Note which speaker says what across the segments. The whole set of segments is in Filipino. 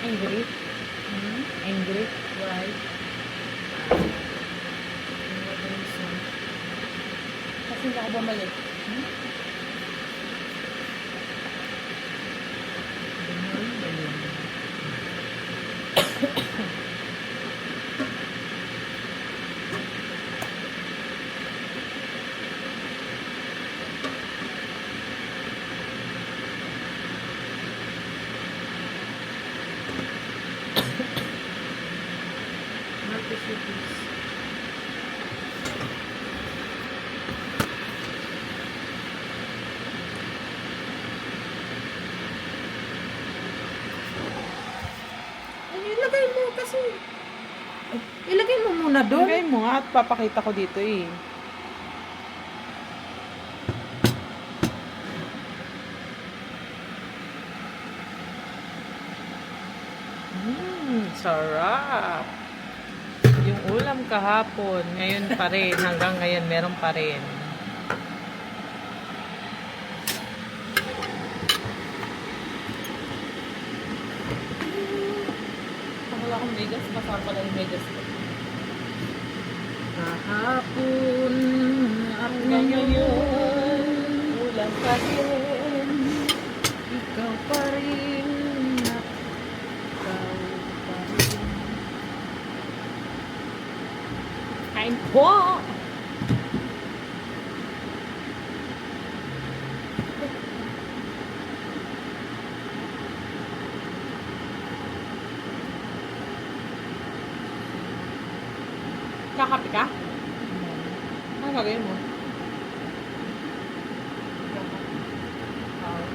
Speaker 1: Angry? Angry? Why? Kasi hindi ako bumalik. Ilagay mo kasi. Ilagay mo muna doon.
Speaker 2: Ilagay mo nga at papakita ko dito eh. Sarap. Yung ulam kahapon, ngayon pa rin. Hanggang ngayon, meron pa rin.
Speaker 1: Wala akong megas. Masarap pala yung megas ko.
Speaker 2: Kahapon at ngayon, ulam pa rin. Ikaw pa rin.
Speaker 1: Kain po!
Speaker 2: Magkakape ka? Ano gagawin mo? Oh.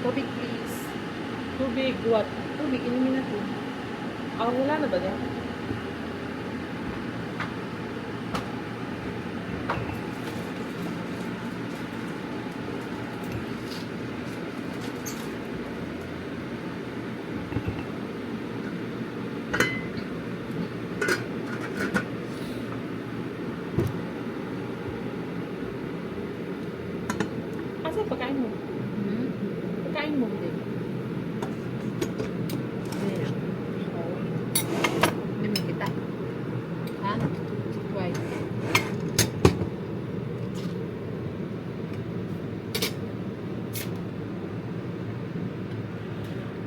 Speaker 1: Tubig, please.
Speaker 2: Tubig, what?
Speaker 1: Tubig, inumin na to.
Speaker 2: Ah, wala na ba yan? Asa yung pagkain mo?
Speaker 1: Hmm?
Speaker 2: Pagkain mo.
Speaker 1: Hindi. Inumin kita. Ha? Why?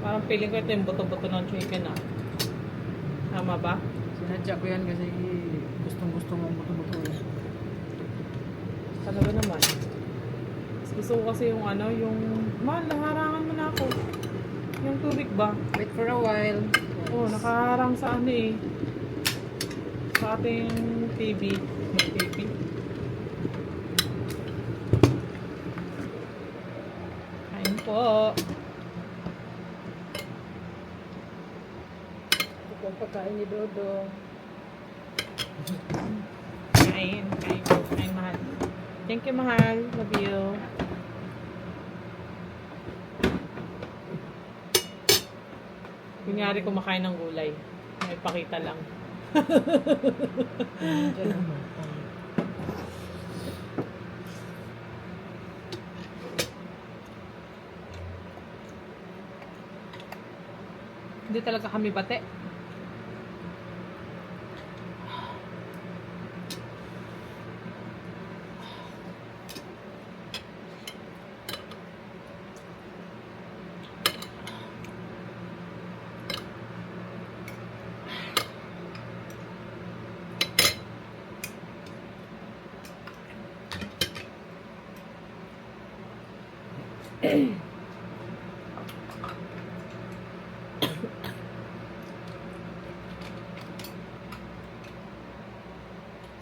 Speaker 2: Parang feeling ko ito yung buto-buto ng chicken ah. Tama ba?
Speaker 3: Sinadya ko yan kasi gustong-gusto mong buto-buto eh.
Speaker 2: Talaga naman. Gusto ko kasi yung ano, yung... Man, naharangan mo na ako. Yung tubig ba?
Speaker 1: Wait for a while.
Speaker 2: Oo, nakaharang sa ano eh. Sa ating TV. May TV. Kain po.
Speaker 1: Ito ang pagkain ni Dodo.
Speaker 2: Kain. Kain. Kain, mahal. Thank you, mahal. Love you. Kunyari kumakain ng gulay. May pakita lang.
Speaker 1: Diyan naman.
Speaker 2: Hindi talaga kami bate.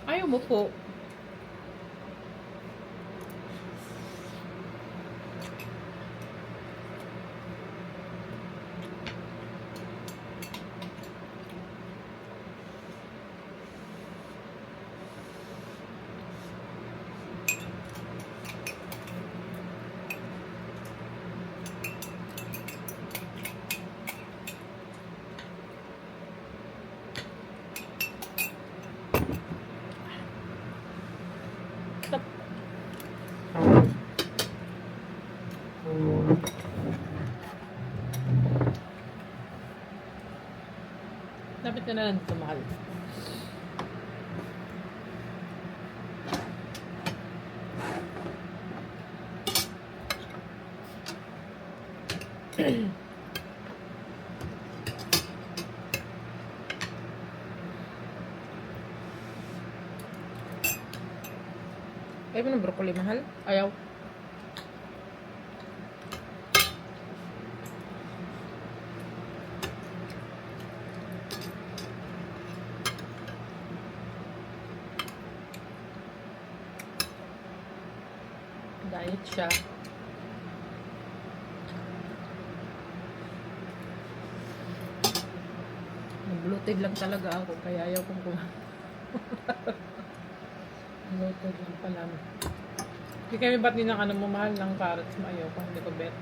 Speaker 2: Ayaw mo po. Stop. Dapat ka na lang dito, mahal.
Speaker 1: Ayaw mo ng broccoli, mahal?
Speaker 2: Ayaw. Diet siya.
Speaker 1: Bloated lang talaga ako, kaya ayaw kong kumain.
Speaker 2: Bloated lang pala. Hindi kami ba't din ng ano mo, mahal ng carrots mo? Ayaw pa, hindi ko bet.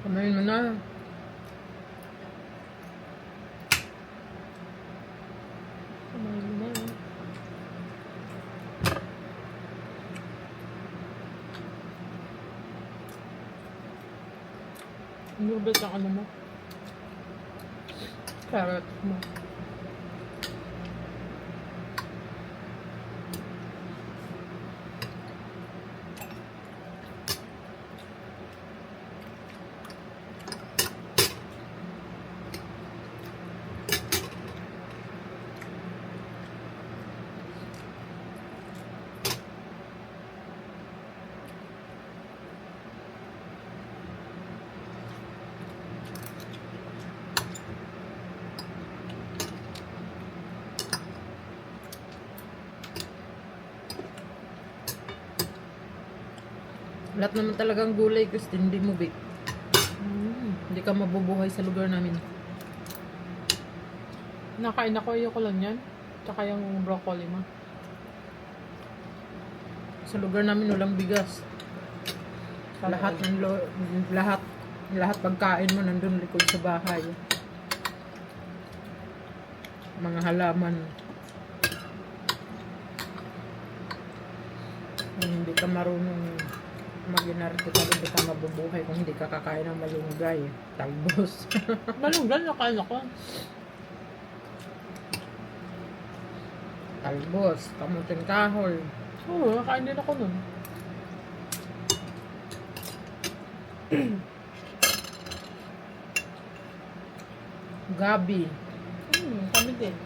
Speaker 1: Kumain mo na.
Speaker 2: Kumain mo na. Ano ba sa ano mo? Carrots mo.
Speaker 1: Lahat naman talagang gulay gusto, hindi mo big. Hindi ka mabubuhay sa lugar namin.
Speaker 2: Nakain ako, ayoko lang yan. Tsaka yung broccoli mo.
Speaker 1: Sa lugar namin walang bigas. Lahat ng lahat pagkain mo nandun likod sa bahay. Mga halaman. Kung hindi ka marunong mag-inarte ka, hindi ka mabubuhay kung hindi ka kakain ng malunggay. Talbos.
Speaker 2: Malunggan, nakain ako.
Speaker 1: Talbos, kamuting kahoy.
Speaker 2: Oo, nakain din ako nun.
Speaker 1: Gabi,
Speaker 2: Kami din.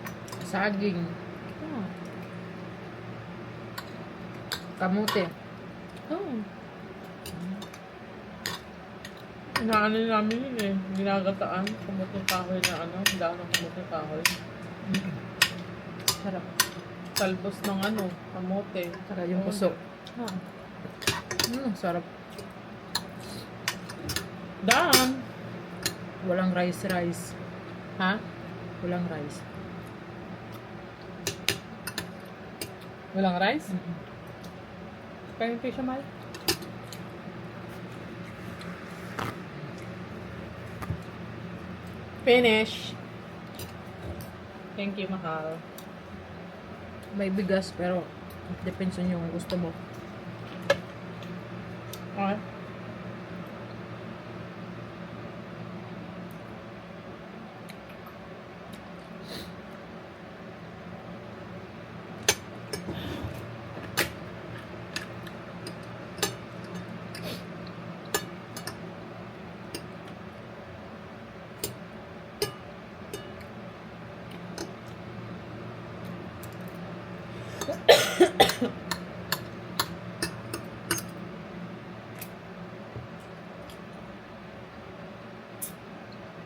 Speaker 1: saging,
Speaker 2: Ah.
Speaker 1: kamote.
Speaker 2: Oh. Inaano namin yun eh. Ginagataan. Kamutong kahoy na ano. Daan ng kamutong kahoy.
Speaker 1: Sarap.
Speaker 2: Talbos ng ano. Kamote.
Speaker 1: Saka yung puso.
Speaker 2: Ha.
Speaker 1: Sarap.
Speaker 2: Daan.
Speaker 1: Walang rice.
Speaker 2: Ha?
Speaker 1: Walang rice.
Speaker 2: Walang rice? Kaya yung siya mahal? Finish. Thank you, mahal.
Speaker 1: May bigas pero depends on yung gusto mo.
Speaker 2: Okay.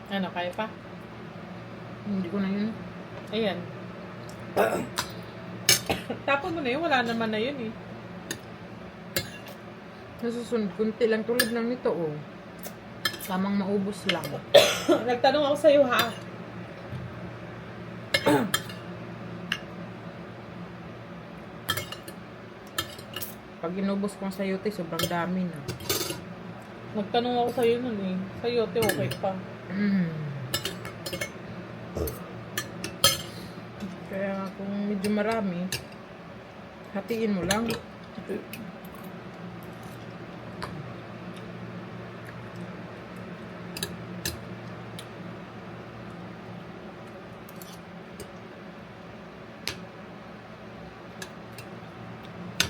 Speaker 2: Ano, kaya pa?
Speaker 1: Hindi ko na yun.
Speaker 2: Ayan. Tapon mo na yun, wala naman na yun eh.
Speaker 1: Nasusunod, kunti lang tulad lang nito, oh. Tamang maubos lang.
Speaker 2: Nagtanong ako sa'yo ha.
Speaker 1: Pag inubos kong sayote, sobrang dami na.
Speaker 2: Nagtanong ako sa'yo nun eh. Sa'yo, te, okay pa.
Speaker 1: Kaya kung medyo marami, hatiin mo lang.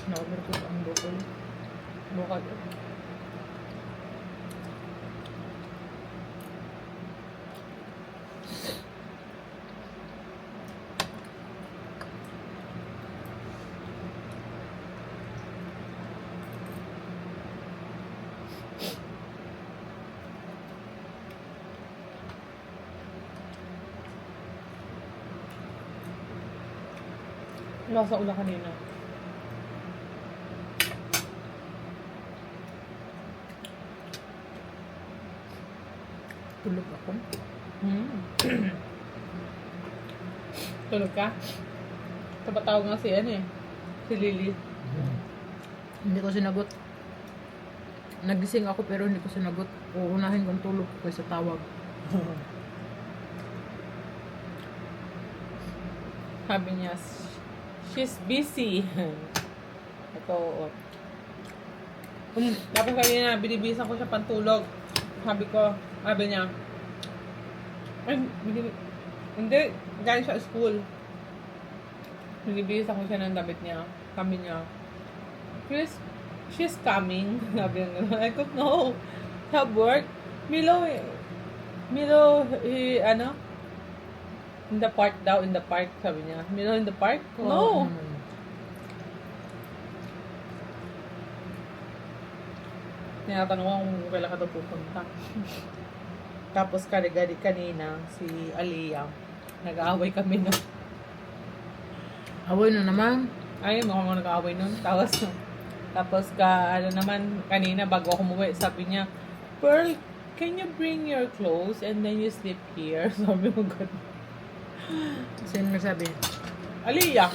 Speaker 1: Na-overcook ang broccoli.
Speaker 2: Bukag. Wala sa ula kanina.
Speaker 1: Tulog ako.
Speaker 2: Tulog ka? Kapatawag nga si ano eh. Si Lily.
Speaker 1: Hindi ko sinagot. Nagising ako pero hindi ko sinagot. Uunahin kong tulog ko kaysa tawag.
Speaker 2: Sabi niya, she's busy. Ito, oo. Tapos sabi niya, binibisan ko siya pantulog. Sabi niya, ay, Hindi, galing siya sa school. Nilibis ako siya ng damit niya. Kami niya. She's coming. Sabi niya gano'n. I don't know. Sa work. Milo, ano? In the park daw, in the park, sabi niya. Milo in the park? No. Tinatanong ko kung kailan ka daw pupunta. Tapos kanina, si Aliyah, nag-aaway kami nun.
Speaker 1: Away na naman.
Speaker 2: Ay, mukhang nag-aaway nun. Tapos ano naman, kanina bago ako umuwi, sabi niya, Pearl, can you bring your clothes and then you sleep here? Sabi mo gano'n.
Speaker 1: Sino nagsabi?
Speaker 2: Aliyah!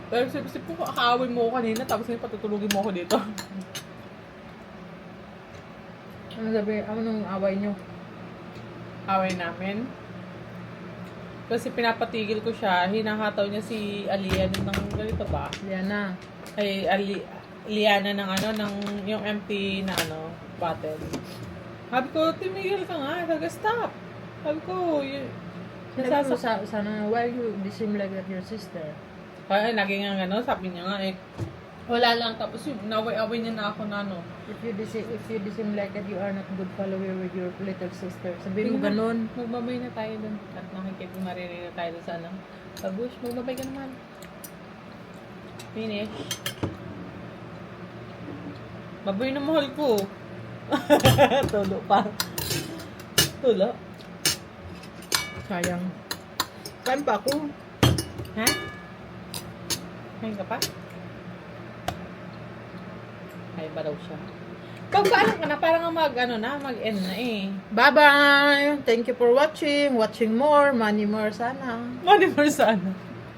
Speaker 2: Pero sip ko, kaaway mo ako kanina, tapos ngayon patutulugin mo ako dito.
Speaker 1: Ano sabi? Ano nung away nyo?
Speaker 2: Away namin. Kasi pinapatigil ko siya, hinahataw niya si Aliyah ng ganito ba?
Speaker 1: Liana.
Speaker 2: Ay, Liana ng ng yung empty na bottle. Sabi ko, tumigil ka nga, stop. Sabi ko,
Speaker 1: Sabi mo sana, why you seem like that your sister?
Speaker 2: Kaya lagi nga sabi niya nga wala lang, tapos yung naway-away niya na ako na
Speaker 1: If you seem like that you are not good follower with your little sister. Sabi mo ganun.
Speaker 2: Magbabay na tayo dun. At nakikita marinig na tayo dun sa Babush, magbabay ka naman. Finish. Babay na mahal ko. Tulo pa. Tulo.
Speaker 1: Sayang. Kain pa ako.
Speaker 2: Ha? Kain ka pa? Ay ba daw siya? Pagkaalam ka na, parang mag-end na eh.
Speaker 1: Bye-bye! Thank you for watching. Watching more. Money more sana.
Speaker 2: Money more sana.